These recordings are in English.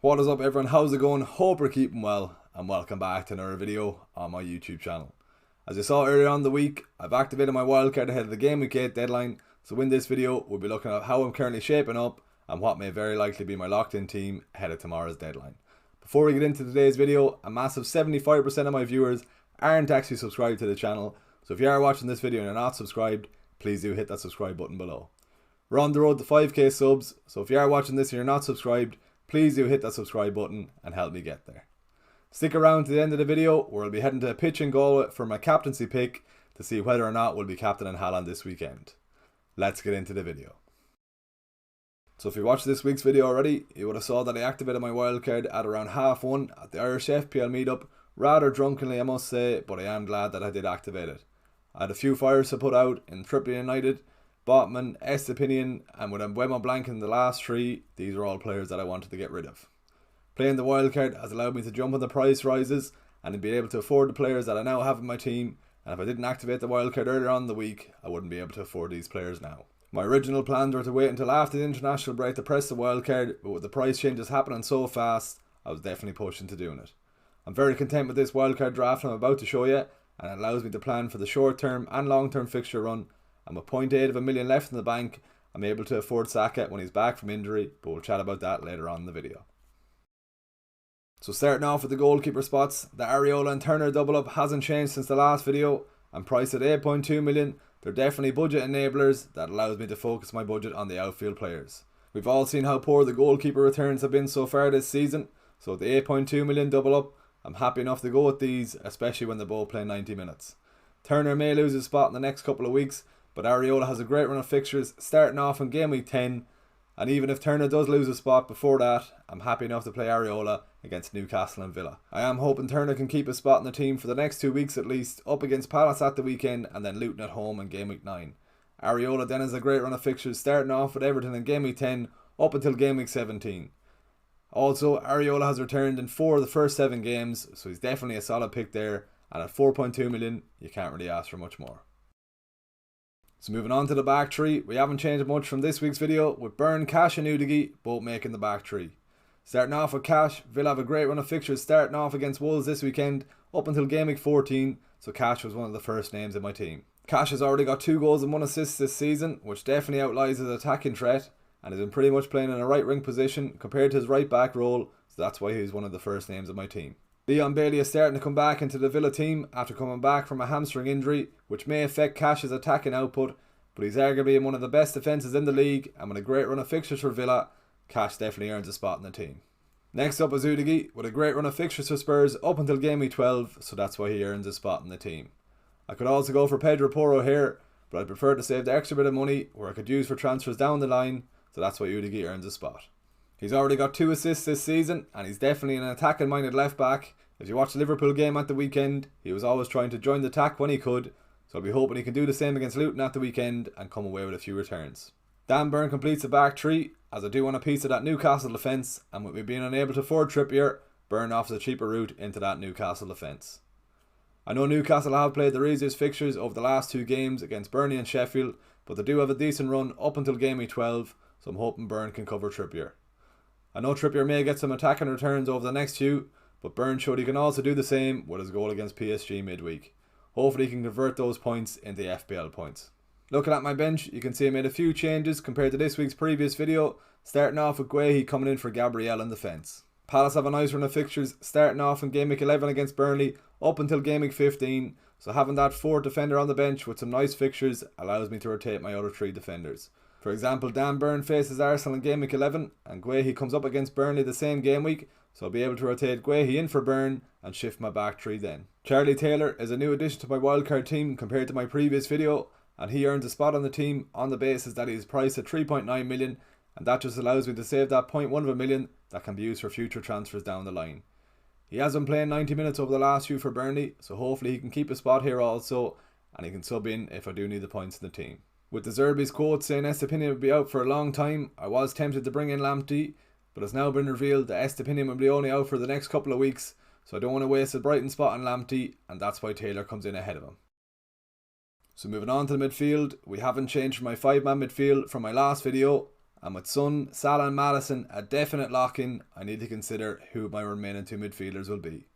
What is up everyone, how's it going? Hope you're keeping well and welcome back to another video on my YouTube channel. As you saw earlier on the week, I've activated my wildcard ahead of the GAMEWEEK 8 deadline, so in this video we'll be looking at how I'm currently shaping up and what may very likely be my locked in team ahead of tomorrow's deadline. Before we get into today's video, a massive 75% of my viewers aren't actually subscribed to the channel, so if you are watching this video and you're not subscribed, please do hit that subscribe button below. We're on the road to 5k subs, so if you are watching this and you're not subscribed, please do hit that subscribe button and help me get there. Stick around to the end of the video where I'll be heading to a pitch and goal for my captaincy pick to see whether or not we'll be captaining Haaland this weekend. Let's get into the video. So if you watched this week's video already, you would have saw that I activated my wildcard at around 1:30 at the Irish FPL meetup, rather drunkenly I must say, but I am glad that I did activate it. I had a few fires to put out in Trippier United, Botman, Estepinian, and with Mbeumo blank in the last three, these are all players that I wanted to get rid of. Playing the wildcard has allowed me to jump on the price rises and to be able to afford the players that I now have in my team, and if I didn't activate the wildcard earlier on in the week, I wouldn't be able to afford these players now. My original plans were to wait until after the international break to press the wildcard, but with the price changes happening so fast, I was definitely pushed into doing it. I'm very content with this wildcard draft I'm about to show you, and it allows me to plan for the short term and long term fixture run. And with 0.8 of a million left in the bank, I'm able to afford Saka when he's back from injury, but we'll chat about that later on in the video. So starting off with the goalkeeper spots, the Areola and Turner double up hasn't changed since the last video. I'm priced at 8.2 million. They're definitely budget enablers that allows me to focus my budget on the outfield players. We've all seen how poor the goalkeeper returns have been so far this season, so with the 8.2 million double up, I'm happy enough to go with these, especially when they both play 90 minutes. Turner may lose his spot in the next couple of weeks, but Areola has a great run of fixtures starting off in GAMEWEEK 10, and even if Turner does lose a spot before that, I'm happy enough to play Areola against Newcastle and Villa. I am hoping Turner can keep a spot in the team for the next 2 weeks at least, up against Palace at the weekend and then Luton at home in GAMEWEEK 9. Areola then has a great run of fixtures starting off with Everton in GAMEWEEK 10 up until GAMEWEEK 17. Also, Areola has returned in 4 of the first 7 games, so he's definitely a solid pick there, and at 4.2 million, you can't really ask for much more. So moving on to the back three, we haven't changed much from this week's video, with Burn, Cash and Udigi both making the back three. Starting off with Cash, Villa have a great run of fixtures starting off against Wolves this weekend up until GAMEWEEK 14, so Cash was one of the first names in my team. Cash has already got 2 goals and 1 assist this season, which definitely outlies his attacking threat, and has been pretty much playing in a right wing position compared to his right back role, so that's why he's one of the first names of my team. Leon Bailey is starting to come back into the Villa team after coming back from a hamstring injury, which may affect Cash's attacking output, but he's arguably in one of the best defences in the league, and with a great run of fixtures for Villa, Cash definitely earns a spot in the team. Next up is Udigi, with a great run of fixtures for Spurs up until GAMEWEEK 12, so that's why he earns a spot in the team. I could also go for Pedro Porro here, but I prefer to save the extra bit of money where I could use for transfers down the line, so that's why Udigi earns a spot. He's already got 2 assists this season, and he's definitely an attacking minded left back. If you watch the Liverpool game at the weekend, he was always trying to join the attack when he could, so I'll be hoping he can do the same against Luton at the weekend and come away with a few returns. Dan Burn completes the back three, as I do want a piece of that Newcastle defence, and with me being unable to afford Trippier, Burn offers a cheaper route into that Newcastle defence. I know Newcastle have played their easiest fixtures over the last 2 games against Burnley and Sheffield, but they do have a decent run up until GAMEWEEK 12, so I'm hoping Burn can cover Trippier. I know Trippier may get some attacking returns over the next few, but Burn showed he can also do the same with his goal against PSG midweek. Hopefully he can convert those points into FPL points. Looking at my bench, you can see I made a few changes compared to this week's previous video, starting off with Guehi coming in for Gabriel in defence. Palace have a nice run of fixtures starting off in GAMEWEEK 11 against Burnley up until GAMEWEEK 15, so having that 4th defender on the bench with some nice fixtures allows me to rotate my other 3 defenders. For example, Dan Burn faces Arsenal in GAMEWEEK 11 and Guehi comes up against Burnley the same game week, so I'll be able to rotate Guehi in for Burn and shift my back 3 then. Charlie Taylor is a new addition to my wildcard team compared to my previous video, and he earns a spot on the team on the basis that he is priced at 3.9 million, and that just allows me to save that 0.1 of a million that can be used for future transfers down the line. He has been playing 90 minutes over the last few for Burnley, so hopefully he can keep a spot here also, and he can sub in if I do need the points in the team. With the Zerbi's quote saying Estepinian would be out for a long time, I was tempted to bring in Lamptey, but it's now been revealed that Estepinian will be only out for the next couple of weeks, so I don't want to waste a Brighton spot on Lamptey, and that's why Taylor comes in ahead of him. So moving on to the midfield, we haven't changed my 5-man midfield from my last video, And with Son, Salah and Maddison a definite lock-in, I need to consider who my remaining two midfielders will be.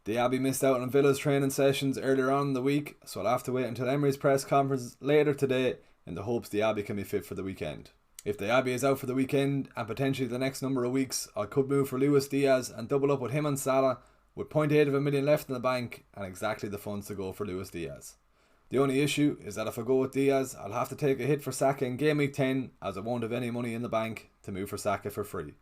Diaby missed out on Villa's training sessions earlier on in the week, so I'll have to wait until Emery's press conference later today in the hopes Diaby can be fit for the weekend. If Diaby is out for the weekend and potentially the next number of weeks, I could move for Luis Diaz and double up with him and Salah with 0.8 million left in the bank and exactly the funds to go for Luis Diaz. The only issue is that if I go with Diaz, I'll have to take a hit for Saka in Game Week 10 as I won't have any money in the bank to move for Saka for free.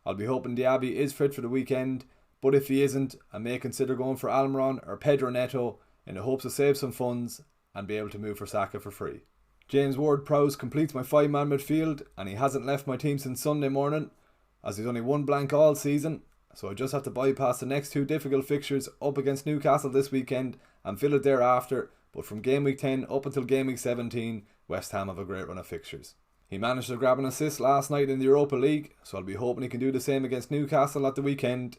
I'll be hoping Diaby is fit for the weekend, but if he isn't, I may consider going for Almiron or Pedro Neto in the hopes to save some funds and be able to move for Saka for free. James Ward-Prowse completes my 5-man midfield and he hasn't left my team since Sunday morning as he's only one blank all season, so I just have to bypass the next two difficult fixtures up against Newcastle this weekend and Villa thereafter, but from Game Week 10 up until Game Week 17, West Ham have a great run of fixtures. He managed to grab an assist last night in the Europa League, so I'll be hoping he can do the same against Newcastle at the weekend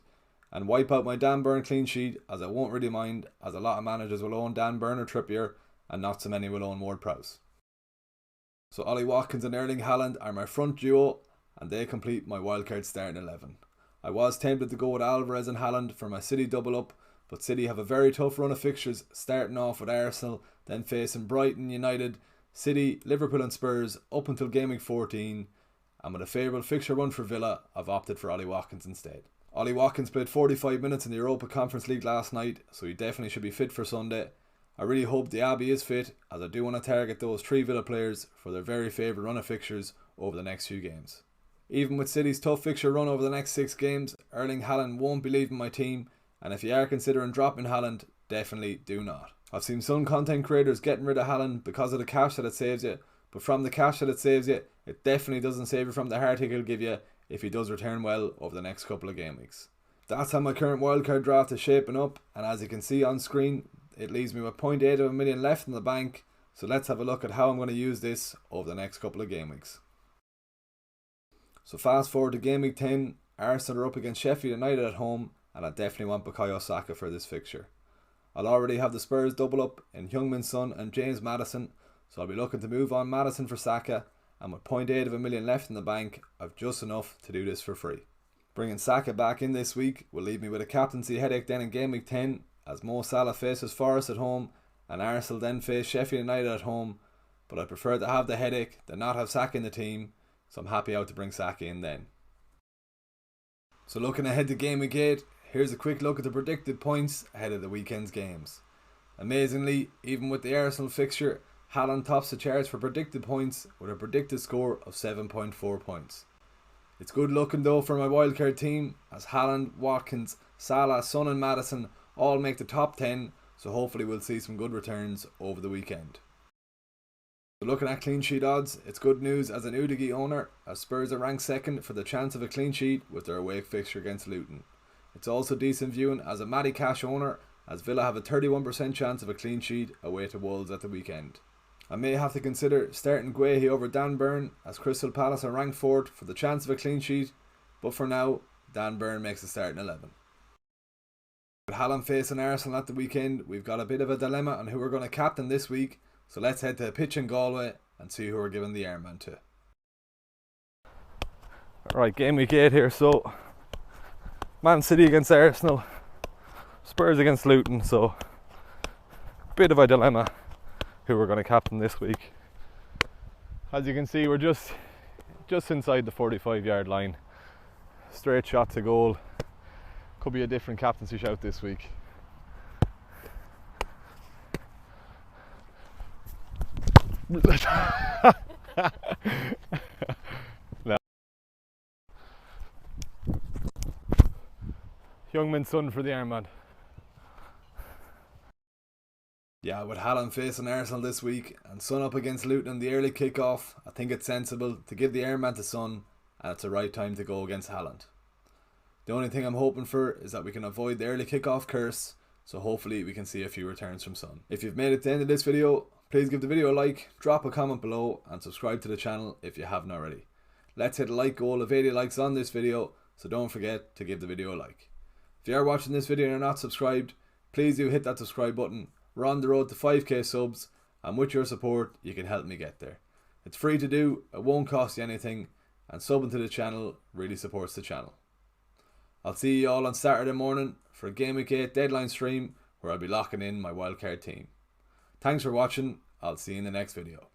and wipe out my Dan Burn clean sheet, as I won't really mind, as a lot of managers will own Dan Burn or Trippier and not so many will own Ward-Prowse. So Ollie Watkins and Erling Haaland are my front duo and they complete my wildcard starting 11. I was tempted to go with Alvarez and Haaland for my City double up, but City have a very tough run of fixtures, starting off with Arsenal, then facing Brighton, United, City, Liverpool and Spurs up until Game Week 14, and with a favourable fixture run for Villa, I've opted for Ollie Watkins instead. Ollie Watkins played 45 minutes in the Europa Conference League last night, so he definitely should be fit for Sunday. I really hope Diaby is fit, as I do want to target those 3 Villa players for their very favourite run of fixtures over the next few games. Even with City's tough fixture run over the next 6 games, Erling Haaland won't be leaving my team, and if you are considering dropping Haaland, definitely do not. I've seen some content creators getting rid of Haaland because of the cash that it saves you, but from the cash that it saves you, it definitely doesn't save you from the heartache it'll give you if he does return well over the next couple of game weeks. That's how my current wildcard draft is shaping up, and as you can see on screen, it leaves me with 0.8 million left in the bank, so let's have a look at how I'm going to use this over the next couple of game weeks. So fast forward to Game Week 10, Arsenal are up against Sheffield United at home, and I definitely want Bukayo Saka for this fixture. I'll already have the Spurs double up in Heung-min Son and James Maddison, so I'll be looking to move on Maddison for Saka, and with 0.8 million left in the bank, I've just enough to do this for free. Bringing Saka back in this week will leave me with a captaincy headache then in Game Week 10, as Mo Salah faces Forest at home and Arsenal then face Sheffield United at home, but I prefer to have the headache than not have Saka in the team, so I'm happy out to bring Saka in then. So looking ahead to Game Week 8, here's a quick look at the predicted points ahead of the weekend's games. Amazingly, even with the Arsenal fixture, Haaland tops the charts for predicted points with a predicted score of 7.4 points. It's good looking though for my wildcard team, as Haaland, Watkins, Salah, Son and Maddison all make the top 10, so hopefully we'll see some good returns over the weekend. So looking at clean sheet odds, it's good news as an Udigi owner, as Spurs are ranked second for the chance of a clean sheet with their away fixture against Luton. It's also decent viewing as a Matty Cash owner, as Villa have a 31% chance of a clean sheet away to Wolves at the weekend. I may have to consider starting Guehi over Dan Burn, as Crystal Palace are ranked 4th for the chance of a clean sheet, but for now, Dan Burn makes the starting 11. With Haaland facing Arsenal at the weekend, we've got a bit of a dilemma on who we're going to captain this week, so let's head to a pitch in Galway and see who we're giving the Ironman to. Right, Game Week 8 here, so Man City against Arsenal, Spurs against Luton, so bit of a dilemma who we're going to captain this week. As you can see, we're just inside the 45-yard line, straight shot to goal. Could be a different captaincy shout this week. No. Heung-min Son for the Ironman. Yeah, with Haaland facing Arsenal this week and Son up against Luton in the early kick-off, I think it's sensible to give the Ironman to Son, and it's the right time to go against Haaland. The only thing I'm hoping for is that we can avoid the early kick-off curse, so hopefully we can see a few returns from Son. If you've made it to the end of this video, please give the video a like, drop a comment below and subscribe to the channel if you haven't already. Let's hit a like goal of 80 likes on this video, so don't forget to give the video a like. If you are watching this video and you're not subscribed, please do hit that subscribe button. We're on the road to 5k subs, and with your support you can help me get there. It's free to do, it won't cost you anything, and subbing to the channel really supports the channel. I'll see you all on Saturday morning for a Game Week 8 deadline stream where I'll be locking in my wildcard team. Thanks for watching, I'll see you in the next video.